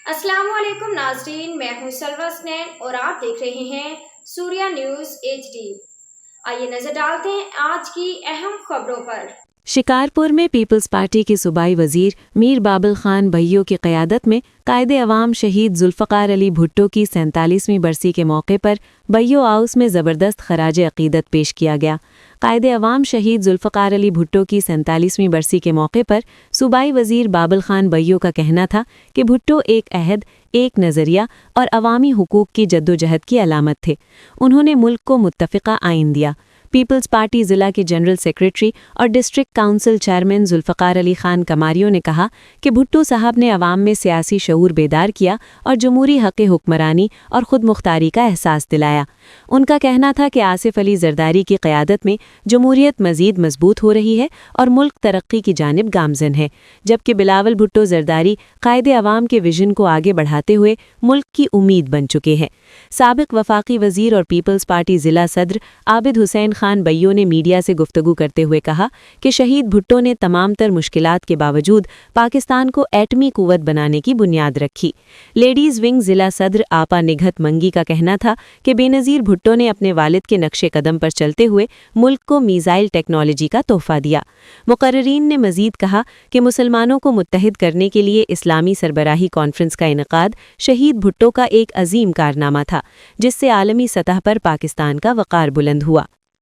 السلام علیکم ناظرین، میں ہوں سلوہ اسنین اور آپ دیکھ رہے ہیں سوریہ نیوز HD۔ آئیے نظر ڈالتے ہیں آج کی اہم خبروں پر۔ شکارپور میں پیپلز پارٹی کے صوبائی وزیر میر بابل خان بھائیو کی قیادت میں قائد عوام شہید ذوالفقار علی بھٹو کی 47ویں برسی کے موقع پر بھائیو ہاؤس میں زبردست خراج عقیدت پیش کیا گیا۔ قائد عوام شہید ذوالفقار علی بھٹو کی 47ویں برسی کے موقع پر صوبائی وزیر بابل خان بھائیو کا کہنا تھا کہ بھٹو ایک عہد، ایک نظریہ اور عوامی حقوق کی جدوجہد کی علامت تھے۔ انہوں نے ملک کو متفقہ آئین دیا۔ پیپلز پارٹی ضلع کے جنرل سیکریٹری اور district council chairman Zulfiqar Ali Khan کماریو نے کہا کہ بھٹو صاحب نے عوام میں سیاسی شعور بیدار کیا اور جمہوری حق حکمرانی اور خود مختاری کا احساس دلایا۔ ان کا کہنا تھا کہ آصف علی زرداری کی قیادت میں جمہوریت مزید مضبوط ہو رہی ہے اور ملک ترقی کی جانب گامزن ہے، جبکہ بلاول بھٹو زرداری قائد عوام کے ویژن کو آگے بڑھاتے ہوئے ملک کی امید بن چکے ہیں۔ سابق وفاقی وزیر اور پیپلز پارٹی ضلع صدر عابد حسین خان بھائیو نے میڈیا سے گفتگو کرتے ہوئے کہا کہ شہید بھٹو نے تمام تر مشکلات کے باوجود پاکستان کو ایٹمی قوت بنانے کی بنیاد رکھی۔ لیڈیز ونگ ضلع صدر آپا نگہت منگی کا کہنا تھا کہ بے نظیر بھٹو نے اپنے والد کے نقش قدم پر چلتے ہوئے ملک کو میزائل ٹیکنالوجی کا تحفہ دیا۔ مقررین نے مزید کہا کہ مسلمانوں کو متحد کرنے کے لیے اسلامی سربراہی کانفرنس کا انعقاد شہید بھٹو کا ایک عظیم کارنامہ تھا، جس سے عالمی سطح پر پاکستان کا وقار بلند ہوا۔